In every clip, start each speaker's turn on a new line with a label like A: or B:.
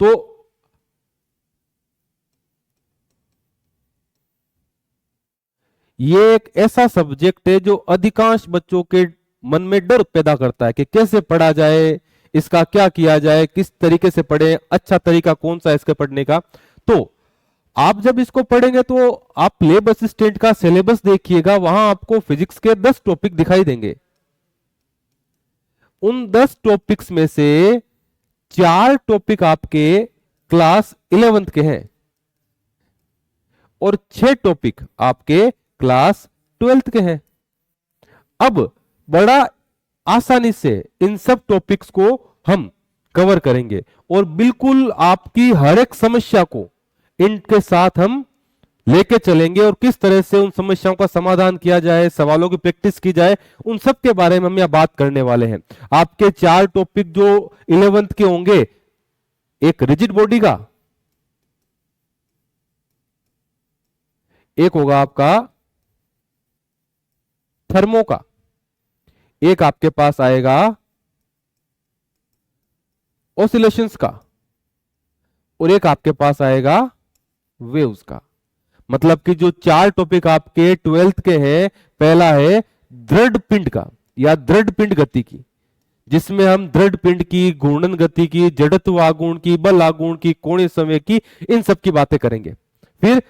A: तो ये एक ऐसा सब्जेक्ट है जो अधिकांश बच्चों के मन में डर पैदा करता है कि कैसे पढ़ा जाए, इसका क्या किया जाए, किस तरीके से पढ़े, अच्छा तरीका कौन सा है इसके पढ़ने का। तो आप जब इसको पढ़ेंगे तो आप लैब असिस्टेंट का सिलेबस देखिएगा, वहां आपको फिजिक्स के 10 टॉपिक दिखाई देंगे। उन 10 टॉपिक्स में से 4 टॉपिक आपके क्लास 11th के हैं और 6 टॉपिक आपके क्लास 12th के हैं। अब बड़ा आसानी से इन सब टॉपिक्स को हम कवर करेंगे और बिल्कुल आपकी हर एक समस्या को इनके साथ हम लेके चलेंगे और किस तरह से उन समस्याओं का समाधान किया जाए, सवालों की प्रैक्टिस की जाए, उन सब के बारे में हम यहां बात करने वाले हैं। आपके 4 टॉपिक जो 11th के होंगे, एक रिजिड बॉडी का, एक होगा आपका थर्मो का, एक आपके पास आएगा ऑसिलेशंस का और एक आपके पास आएगा वेव्स का। मतलब कि जो 4 टॉपिक आपके 12th के हैं, पहला है दृढ़ पिंड का या दृढ़ पिंड गति की, जिसमें हम दृढ़ पिंड की, घूर्णन गति की, जड़त्व आघूर्ण की, बल आघूर्ण की, कोणीय संवेग की, इन सब की बातें करेंगे। फिर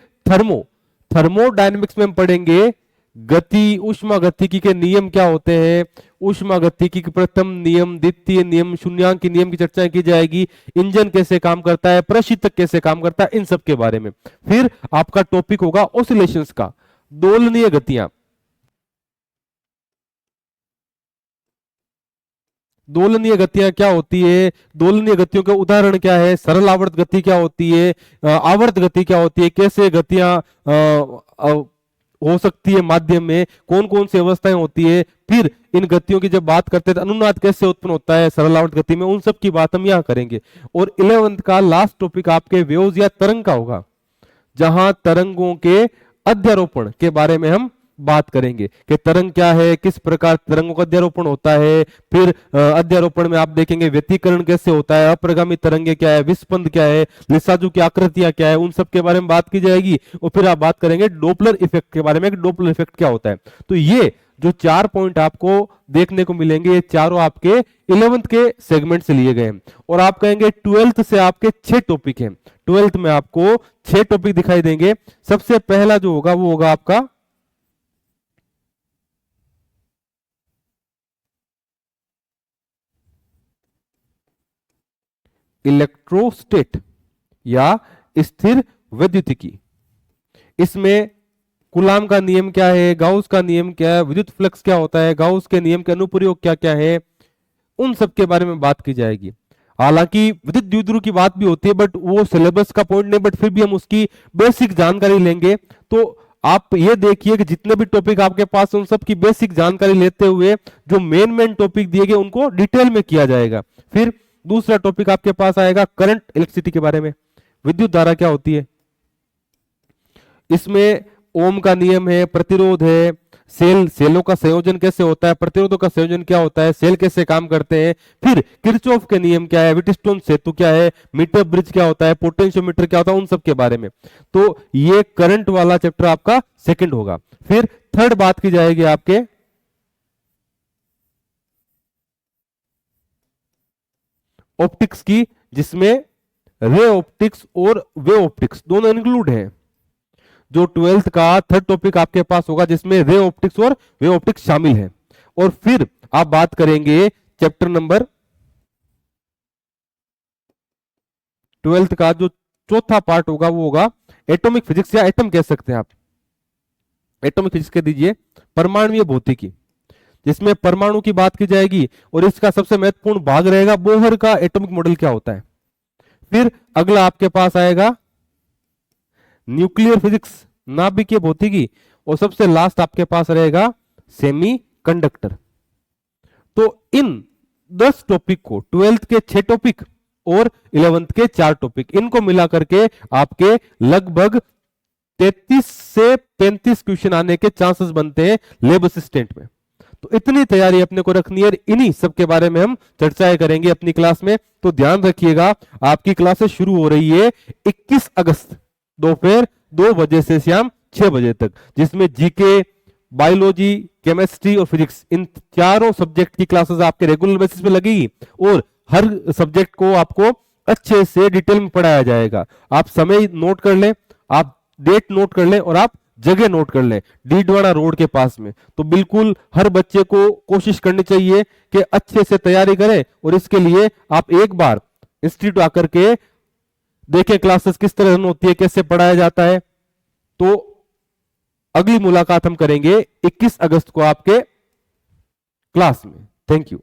A: थर्मोडायनेमिक्स में हम पढ़ेंगे गति, ऊष्मा गतिकी के नियम क्या होते हैं, ऊष्मा गतिकी के प्रथम नियम, द्वितीय नियम, शून्यांक नियम की चर्चा की जाएगी, इंजन कैसे काम करता है, प्रशीतक कैसे काम करता है, इन सब के बारे में। फिर आपका टॉपिक होगा ऑसिलेशंस का, दोलनीय गतियां। दोलनीय गतियां क्या होती है, दोलनीय गतियों के उदाहरण क्या है, सरल आवर्त गति क्या होती है, आवर्त गति क्या होती है, कैसे गतियां हो सकती है माध्यम में, कौन कौन सी अवस्थाएं होती है। फिर इन गतियों की जब बात करते हैं तो अनुनाद कैसे उत्पन्न होता है सरल आवर्त गति में, उन सब की बात हम यहां करेंगे। और 11th का लास्ट टॉपिक आपके वेव्स या तरंग का होगा, जहां तरंगों के अध्यारोपण के बारे में हम बात करेंगे कि तरंग क्या है, किस प्रकार तरंगों का अध्यारोपण होता है। फिर अध्यारोपण में आप देखेंगे व्यतिकरण कैसे होता है, अप्रगामी तरंगे क्या है, विस्पंद क्या है, लिसाजू की आकृतियां क्या है, उन सब के बारे में बात की जाएगी। और फिर आप बात करेंगे डोपलर इफेक्ट के बारे में, डोपलर इफेक्ट क्या होता है। तो ये जो 4 पॉइंट आपको देखने को मिलेंगे, ये चारों आपके 11th के सेगमेंट से लिए गए हैं। और आप कहेंगे 12th से आपके 6 टॉपिक हैं, 12th में आपको 6 टॉपिक दिखाई देंगे। सबसे पहला जो होगा वो होगा आपका इलेक्ट्रोस्टेट या स्थिर वैद्युतिकी। इसमें कूलाम का नियम क्या है, गाउस का नियम क्या है, विद्युत फ्लक्स क्या होता है, गाउस के नियम के अनुप्रयोग क्या क्या है, उन सब के बारे में बात की जाएगी। हालांकि विद्युत द्विध्रुव की बात भी होती है, बट वो सिलेबस का पॉइंट नहीं, बट फिर भी हम उसकी बेसिक जानकारी लेंगे। तो आप ये देखिए कि जितने भी टॉपिक आपके पास उन सब की बेसिक जानकारी लेते हुए जो मेन टॉपिक दिए गए उनको डिटेल में किया जाएगा। फिर दूसरा टॉपिक आपके पास आएगा करंट इलेक्ट्रिसिटी के बारे में, विद्युत धारा क्या होती है। इसमें ओम का नियम है, प्रतिरोध है, सेलों का संयोजन कैसे होता है, प्रतिरोधों का संयोजन क्या होता है, सेल कैसे काम करते हैं। फिर किरचॉफ के नियम क्या है, व्हीटस्टोन सेतु क्या है, मीटर ब्रिज क्या होता है, पोटेंशियोमीटर क्या होता है, उन सब के बारे में। तो ये करंट वाला चैप्टर आपका सेकंड होगा। फिर थर्ड बात की जाएगी आपके ऑप्टिक्स की, जिसमें रे ऑप्टिक्स और वेव ऑप्टिक्स दोनों इंक्लूड हैं। जो 12th का थर्ड टॉपिक आपके पास होगा जिसमें रे ऑप्टिक्स और वेव ऑप्टिक्स शामिल है। और फिर आप बात करेंगे चैप्टर नंबर 12th का जो चौथा पार्ट होगा वो होगा एटॉमिक फिजिक्स, या एटम कह सकते हैं आप, एटॉमिक फिजिक्स कह दीजिए, परमाणुीय भौतिकी, जिसमें परमाणु की बात की जाएगी और इसका सबसे महत्वपूर्ण भाग रहेगा बोहर का एटॉमिक मॉडल क्या होता है। फिर अगला आपके पास आएगा न्यूक्लियर फिजिक्स, नाभिकीय भौतिकी, और सबसे लास्ट आपके पास रहेगा सेमीकंडक्टर। तो इन 10 टॉपिक को 12th के 6 टॉपिक और 11th के 4 टॉपिक, इनको मिला करके आपके लगभग 33 से 35 क्वेश्चन आने के चांसेस बनते हैं लेब असिस्टेंट में। तो इतनी तैयारी अपने को रखनी है, इन्हीं सब के बारे में हम चर्चाएं करेंगे अपनी क्लास में। तो ध्यान रखिएगा, आपकी क्लासेस शुरू हो रही है 21 अगस्त दोपहर 2 बजे से शाम 6 बजे तक, जिसमें जीके, बायोलॉजी, केमिस्ट्री और फिजिक्स, इन चारों सब्जेक्ट की क्लासेस आपके रेगुलर बेसिस पे लगेगी और हर सब्जेक्ट को आपको अच्छे से डिटेल में पढ़ाया जाएगा। आप समय नोट कर लें, आप डेट नोट कर लें और आप जगह नोट कर लें, डीडवाना रोड के पास में। तो बिल्कुल हर बच्चे को कोशिश करनी चाहिए कि अच्छे से तैयारी करें, और इसके लिए आप एक बार इंस्टीट्यूट आकर के देखें क्लासेस किस तरह रन होती है, कैसे पढ़ाया जाता है। तो अगली मुलाकात हम करेंगे 21 अगस्त को आपके क्लास में। Thank you.